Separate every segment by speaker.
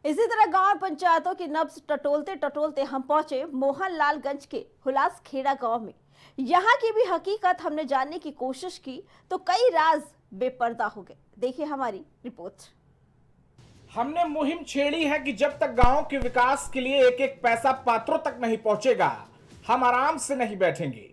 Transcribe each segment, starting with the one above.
Speaker 1: इसी तरह गांव पंचायतों की नब्ज टटोलते टटोलते हम पहुंचे मोहनलालगंज के हुलास खेड़ा गांव में। यहां की भी हकीकत हमने जानने की कोशिश की तो कई राज बेपर्दा हो गए। देखिए हमारी रिपोर्ट।
Speaker 2: हमने मुहिम छेड़ी है कि जब तक गांव के विकास के लिए एक एक पैसा पात्रों तक नहीं पहुंचेगा, हम आराम से नहीं बैठेंगे।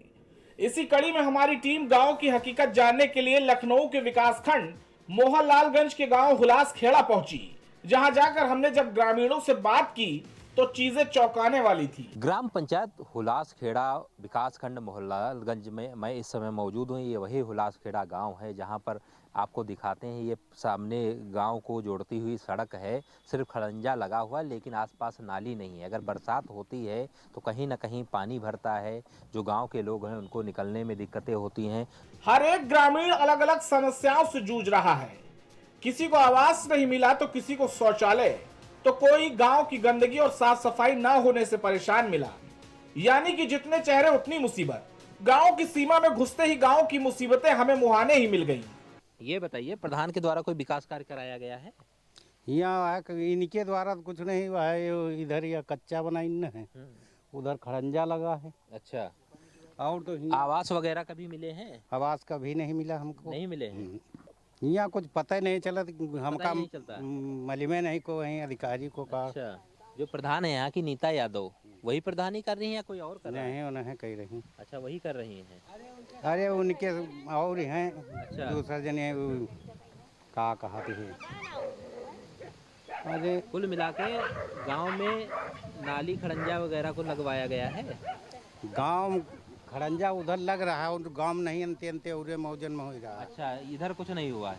Speaker 2: इसी कड़ी में हमारी टीम गांव की हकीकत जानने के लिए लखनऊ के विकासखंड मोहनलालगंज के गांव हुलास खेड़ा पहुंची, जहां जाकर हमने जब ग्रामीणों से बात की तो चीजें चौंकाने वाली थी।
Speaker 3: ग्राम पंचायत हुलास खेड़ा विकासखंड मोहनलालगंज में मैं इस समय मौजूद हूँ। ये वही हुलास खेड़ा गांव है जहां पर आपको दिखाते हैं। ये सामने गांव को जोड़ती हुई सड़क है, सिर्फ खड़ंजा लगा हुआ, लेकिन आसपास नाली नहीं है। अगर बरसात होती है तो कहीं ना कहीं पानी भरता है, जो गांव के लोग हैं उनको निकलने में दिक्कतें होती हैं।
Speaker 2: हर एक ग्रामीण अलग अलग समस्याओं से जूझ रहा है। किसी को आवास नहीं मिला तो किसी को शौचालय, तो कोई गांव की गंदगी और साफ सफाई ना होने से परेशान मिला। यानी कि जितने चेहरे उतनी मुसीबत। गांव की सीमा में घुसते ही गांव की मुसीबतें हमें मुहाने ही मिल गई।
Speaker 3: ये बताइए, प्रधान के द्वारा कोई विकास कार्य कराया गया है?
Speaker 4: यहाँ इनके द्वारा तो कुछ नहीं हुआ है। ये इधर या कच्चा बना इन है, उधर खड़ंजा लगा है।
Speaker 3: अच्छा,
Speaker 4: और तो
Speaker 3: आवास वगैरह कभी मिले हैं?
Speaker 4: आवास का भी नहीं मिला हमको।
Speaker 3: नहीं मिले हैं।
Speaker 4: यहाँ कुछ पता ही नहीं चला, हमका
Speaker 3: नहीं चलता।
Speaker 4: मलिमे नहीं को वहीं अधिकारी को कहा।
Speaker 3: अच्छा, जो प्रधान है यहाँ की नीता यादव, वही प्रधान ही कर रही हैं या कोई और कर रहा है?
Speaker 4: नहीं उन्हें कह रही।
Speaker 3: अच्छा, वही कर रही हैं।
Speaker 4: अरे उनके और हैं।
Speaker 3: अच्छा।
Speaker 4: दूसरा जने का कहा थी। अरे
Speaker 3: कुल मिला के गाँव में नाली खड़ंजा वगैरह को लगवाया गया है।
Speaker 4: गांव खड़ंजा उधर लग रहा है और गांव नहीं अंते अंते उरे मौजन में हो रहा है।
Speaker 3: अच्छा, इधर कुछ नहीं हुआ है।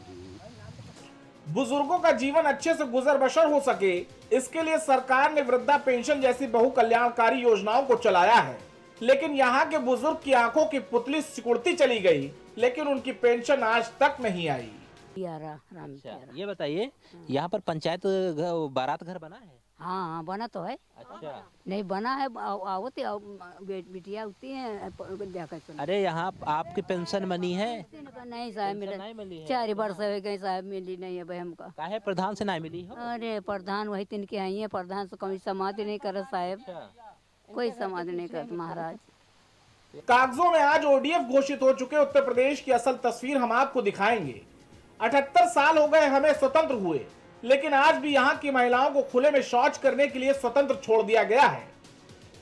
Speaker 2: बुजुर्गों का जीवन अच्छे से गुजर बसर हो सके, इसके लिए सरकार ने वृद्धा पेंशन जैसी बहुकल्याणकारी योजनाओं को चलाया है। लेकिन यहाँ के बुजुर्ग की आंखों की पुतली सिकुड़ती चली गई, लेकिन उनकी पेंशन आज तक नहीं आई।
Speaker 3: अच्छा, ये बताइए, यहाँ पर पंचायत बारात घर बना है?
Speaker 5: हाँ हाँ बना तो है।
Speaker 3: अच्छा,
Speaker 5: नहीं बना है, आवती बिटिया होती है जाकर सुन।
Speaker 3: अरे यहाँ आपकी पेंशन बनी है?
Speaker 5: नहीं साहब
Speaker 3: पेंशन नहीं मिली
Speaker 5: मिली,
Speaker 3: है।
Speaker 5: 4 वर्ष हो गए साहब, मिली नहीं है भाई हमका।
Speaker 3: काहे प्रधान से नहीं मिली हो?
Speaker 5: अरे प्रधान वही तीन के आई है, प्रधान से कोई समाधि नहीं कर साहब,
Speaker 3: अच्छा,
Speaker 5: कोई समाधि नहीं करता महाराज।
Speaker 2: कागजों में आज ओडीएफ घोषित हो चुके उत्तर प्रदेश की असल तस्वीर हम आपको दिखाएंगे। 78 साल हो गए हमें स्वतंत्र हुए, लेकिन आज भी यहाँ की महिलाओं को खुले में शौच करने के लिए स्वतंत्र छोड़ दिया गया है।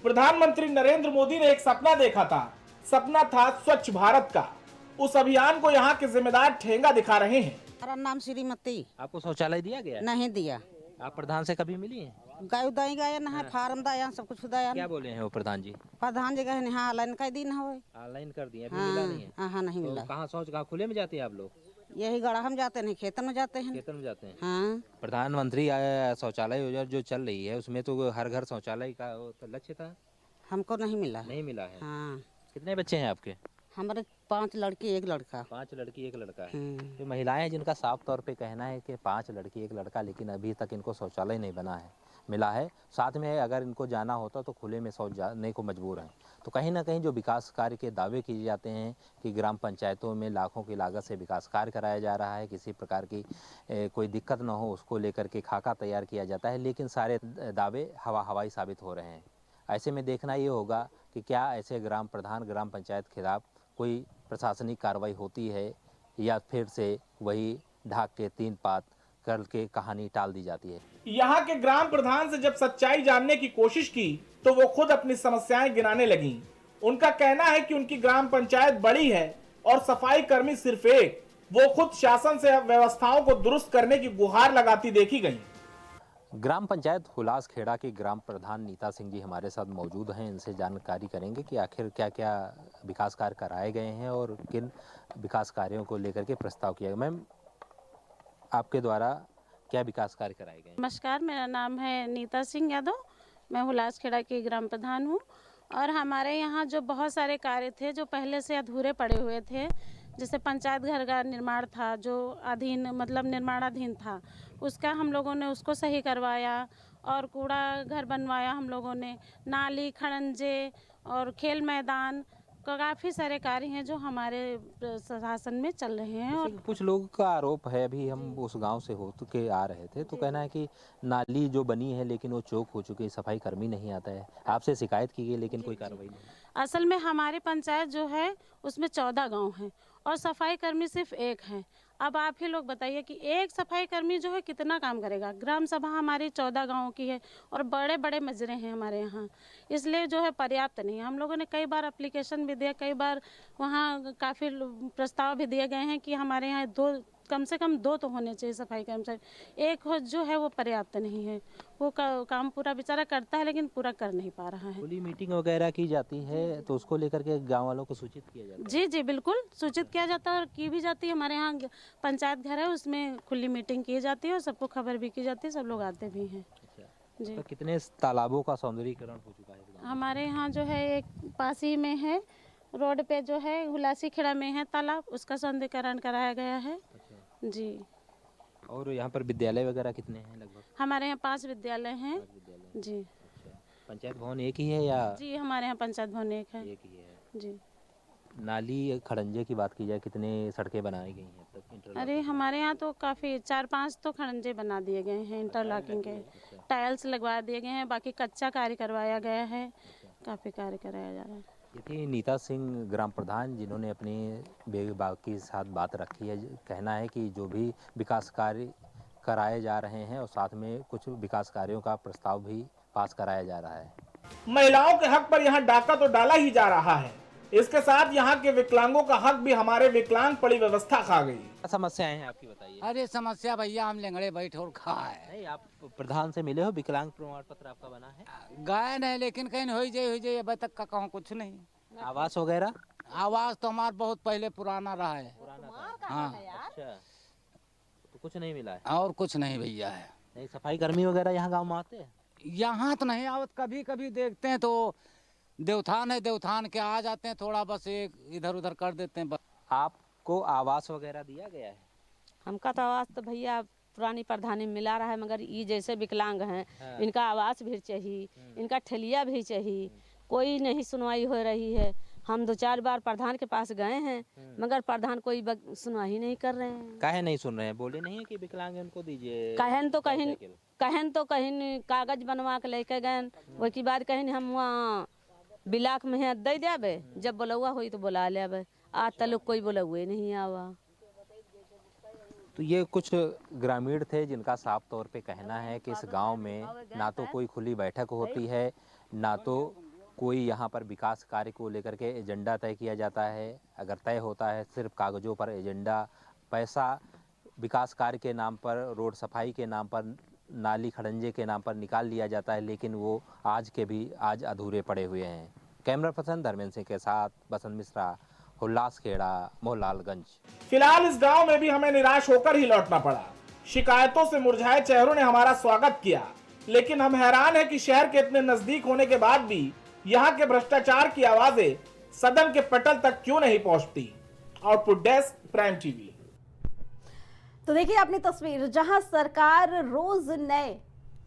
Speaker 2: प्रधानमंत्री नरेंद्र मोदी ने एक सपना देखा था, सपना था स्वच्छ भारत का। उस अभियान को यहाँ के जिम्मेदार ठेंगा दिखा रहे हैं।
Speaker 6: मेरा नाम श्रीमती।
Speaker 3: आपको शौचालय दिया गया?
Speaker 6: नहीं दिया।
Speaker 3: आप प्रधान से कभी मिली हैं?
Speaker 6: गाय दाई गया ना, फार्म दाया, सब कुछ दाया।
Speaker 3: क्या बोले हैं वो प्रधान जी?
Speaker 6: प्रधान जी कहे हाँ ऑनलाइन का दिन हो।
Speaker 3: ऑनलाइन कर दिए, अभी मिला नहीं है?
Speaker 6: हाँ नहीं मिला।
Speaker 3: तो कहाँ शौच, कहाँ खुले में जाते हैं आप लोग?
Speaker 6: यही गड़ा हम जाते नहीं, खेतन में जाते हैं।
Speaker 3: खेतन में जाते हैं।
Speaker 6: हाँ
Speaker 3: प्रधानमंत्री शौचालय योजना जो चल रही है, उसमें तो हर घर शौचालय का तो लक्ष्य था।
Speaker 6: हमको नहीं मिला।
Speaker 3: नहीं मिला है?
Speaker 6: हाँ
Speaker 3: कितने बच्चे हैं आपके?
Speaker 6: हमारे 5 लड़की 1 लड़का।
Speaker 3: 5 लड़की 1 लड़का है। तो महिलाएं हैं जिनका साफ तौर पे कहना है कि 5 लड़की 1 लड़का, लेकिन अभी तक इनको शौचालय नहीं बना है, मिला है। साथ में अगर इनको जाना होता तो खुले में शौच जाने को मजबूर हैं। तो कहीं ना कहीं जो विकास कार्य के दावे किए जाते हैं कि ग्राम पंचायतों में लाखों की लागत से विकास कार्य कराया जा रहा है, किसी प्रकार की कोई दिक्कत ना हो उसको लेकर के खाका तैयार किया जाता है, लेकिन सारे दावे हवाई साबित हो रहे हैं। ऐसे में देखना ये होगा कि क्या ऐसे ग्राम प्रधान ग्राम पंचायत के खिलाफ कोई प्रशासनिक कार्रवाई होती है या फिर से वही ढाक के 3 पात करके कहानी टाल दी जाती है।
Speaker 2: यहाँ के ग्राम प्रधान से जब सच्चाई जानने की कोशिश की तो वो खुद अपनी समस्याएं गिनाने लगी। उनका कहना है कि उनकी ग्राम पंचायत बड़ी है और सफाई कर्मी सिर्फ एक। वो खुद शासन से व्यवस्थाओं को दुरुस्त करने की गुहार लगाती देखी गई।
Speaker 3: ग्राम पंचायत हुलास खेड़ा के ग्राम प्रधान नीता सिंह जी हमारे साथ मौजूद हैं। इनसे जानकारी करेंगे कि आखिर क्या क्या विकास कार्य कराए गए हैं और किन विकास कार्यों को लेकर के प्रस्ताव किया गया। मैम, आपके द्वारा क्या विकास कार्य कराए गए?
Speaker 7: नमस्कार, मेरा नाम है नीता सिंह यादव, मैं हुलास खेड़ा की ग्राम प्रधान हूँ। और हमारे यहाँ जो बहुत सारे कार्य थे जो पहले से अधूरे पड़े हुए थे, जैसे पंचायत घर का निर्माण था जो निर्माणाधीन था, उसका हम लोगों ने उसको सही करवाया और कूड़ा घर बनवाया हम लोगों ने, नाली खड़ंजे और खेल मैदान काफ़ी सारे कार्य हैं जो हमारे शासन में चल रहे हैं। और
Speaker 3: जैसे कुछ लोगों का आरोप है, अभी हम उस गांव से हो के आ रहे थे तो कहना है कि नाली जो बनी है लेकिन वो चौक हो चुकी है, सफाई कर्मी नहीं आता है। आपसे शिकायत की गई लेकिन कोई कार्रवाई नहीं।
Speaker 7: असल में हमारी पंचायत जो है उसमें 14 गांव हैं और सफाई कर्मी सिर्फ एक है। अब आप ही लोग बताइए कि एक सफाई कर्मी जो है कितना काम करेगा। ग्राम सभा हमारी 14 गांवों की है और बड़े बड़े मजरे हैं हमारे यहाँ, इसलिए जो है पर्याप्त नहीं है। हम लोगों ने कई बार एप्लीकेशन भी दिया, कई बार वहाँ काफ़ी प्रस्ताव भी दिए गए हैं कि हमारे यहाँ कम से कम 2 तो होने चाहिए सफाई कर्मचारी। एक जो है वो पर्याप्त नहीं है। वो काम पूरा बेचारा करता है लेकिन पूरा कर नहीं पा रहा है।
Speaker 3: खुली मीटिंग वगैरह की जाती है तो उसको लेकर के गांव वालों को सूचित किया जाता है।
Speaker 7: जी जी बिल्कुल सूचित किया जाता है और की भी जाती है। हमारे यहाँ पंचायत घर है, उसमें खुली मीटिंग की जाती है और सबको खबर भी की जाती है, सब लोग आते भी हैं। जी
Speaker 3: तो कितने तालाबों का सौंदर्यीकरण हो चुका है इस गांव में?
Speaker 7: हमारे यहाँ जो है एक पास ही में है, रोड पे जो है हुलासी खेड़ा में है तालाब, उसका सौंदर्यीकरण कराया गया है। जी।
Speaker 3: और यहाँ पर विद्यालय वगैरह कितने हैं लगभग?
Speaker 7: हमारे यहाँ 5 विद्यालय हैं।
Speaker 3: 5 विद्यालय।
Speaker 7: जी
Speaker 3: अच्छा। पंचायत भवन एक ही है या?
Speaker 7: जी हमारे यहाँ पंचायत भवन एक है।
Speaker 3: एक ही है।
Speaker 7: जी।
Speaker 3: नाली खड़ंजे की बात की जाए, कितने सड़कें बनाई गई हैं अब तक? इंटरलॉक
Speaker 7: अरे हमारे यहाँ तो काफ़ी 4-5 तो खड़ंजे बना दिए गए हैं, इंटरलॉकिंग के टाइल्स लगवा दिए गए हैं, बाकी कच्चा कार्य करवाया गया है, काफ़ी कार्य कराया जा रहा है।
Speaker 3: ये थी नीता सिंह ग्राम प्रधान, जिन्होंने अपने बेबाक के साथ बात रखी है। कहना है कि जो भी विकास कार्य कराए जा रहे हैं और साथ में कुछ विकास कार्यों का प्रस्ताव भी पास कराया जा रहा है।
Speaker 2: महिलाओं के हक पर यहाँ डाका तो डाला ही जा रहा है, इसके साथ यहाँ के विकलांगों का हक भी हमारे विकलांग पड़ी व्यवस्था खा गई।
Speaker 3: क्या समस्याएं हैं आपकी, बताइए।
Speaker 8: अरे समस्या भैया हम लेंगड़े बैठ और खाए
Speaker 3: नहीं, आप प्रधान से मिले हो? विकलांग प्रमाण पत्र आपका बना है?
Speaker 8: गए नहीं, लेकिन कहीं हो जाए अभी तक का कहूँ कुछ नहीं।
Speaker 3: आवास वगैरह?
Speaker 8: आवाज तो हमारा बहुत पहले पुराना रहा है। हाँ
Speaker 3: अच्छा, तो कुछ नहीं मिला है?
Speaker 8: और कुछ नहीं भैया है।
Speaker 3: नहीं, सफाई कर्मी वगैरह यहाँ गाँव में आते हैं?
Speaker 8: यहाँ तो नहीं आवत, कभी कभी देखते हैं तो देवथान है, देवथान के आ जाते हैं, थोड़ा बस एक इधर उधर कर देते हैं बस।
Speaker 3: आपको आवास वगैरह दिया गया है?
Speaker 9: हमका तो आवास तो भैया पुरानी प्रधानी में मिला रहा है, मगर ये जैसे विकलांग हैं इनका आवास भी चाहिए, इनका ठेलिया भी चाहिए, कोई नहीं सुनवाई हो रही है। हम 2-4 बार प्रधान के पास गए हैं मगर प्रधान कोई सुनवाई नहीं कर रहे हैं।
Speaker 3: काहे नहीं सुन रहे हैं? बोले नहीं है कि विकलांग है उनको दीजिए?
Speaker 9: कहन तो कहीं कागज बनवा के लेके गए, वो की बात कहीं हम वहाँ बिलाक में है दे देवे, जब बोलौआ हुई तो बुला लेवे। आज तक कोई बोलौए नहीं आवा।
Speaker 3: तो ये कुछ ग्रामीण थे जिनका साफ तौर पे कहना है कि इस गांव में ना तो कोई खुली बैठक होती है, ना तो कोई यहाँ पर विकास कार्य को लेकर के एजेंडा तय किया जाता है। अगर तय होता है सिर्फ कागजों पर एजेंडा, पैसा विकास कार्य के नाम पर, रोड सफाई के नाम पर, नाली खड़ंजे के नाम पर निकाल लिया जाता है, लेकिन वो आज अधूरे पड़े हुए हैं। कैमरा पर्सन धर्मेंद्र सिंह के साथ बसंत मिश्रा, हुल्लासखेड़ा, मोहनलालगंज।
Speaker 2: फिलहाल इस गांव में भी हमें निराश होकर ही लौटना पड़ा। शिकायतों से मुरझाए चेहरों ने हमारा स्वागत किया, लेकिन हम हैरान हैं कि शहर के इतने नजदीक होने के बाद भी यहाँ के भ्रष्टाचार की आवाजें सदन के पटल तक क्यों नहीं पहुंचती। Output desk, prime TV.
Speaker 1: तो देखिए अपनी तस्वीर, जहां सरकार रोज नए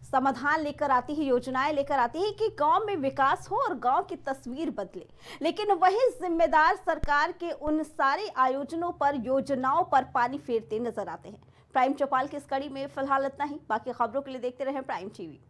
Speaker 1: समाधान लेकर आती है, योजनाएं लेकर आती है कि गांव में विकास हो और गांव की तस्वीर बदले, लेकिन वही जिम्मेदार सरकार के उन सारे आयोजनों पर, योजनाओं पर पानी फेरते नजर आते हैं। प्राइम चौपाल की इस कड़ी में फिलहाल इतना ही। बाकी खबरों के लिए देखते रहें प्राइम टीवी।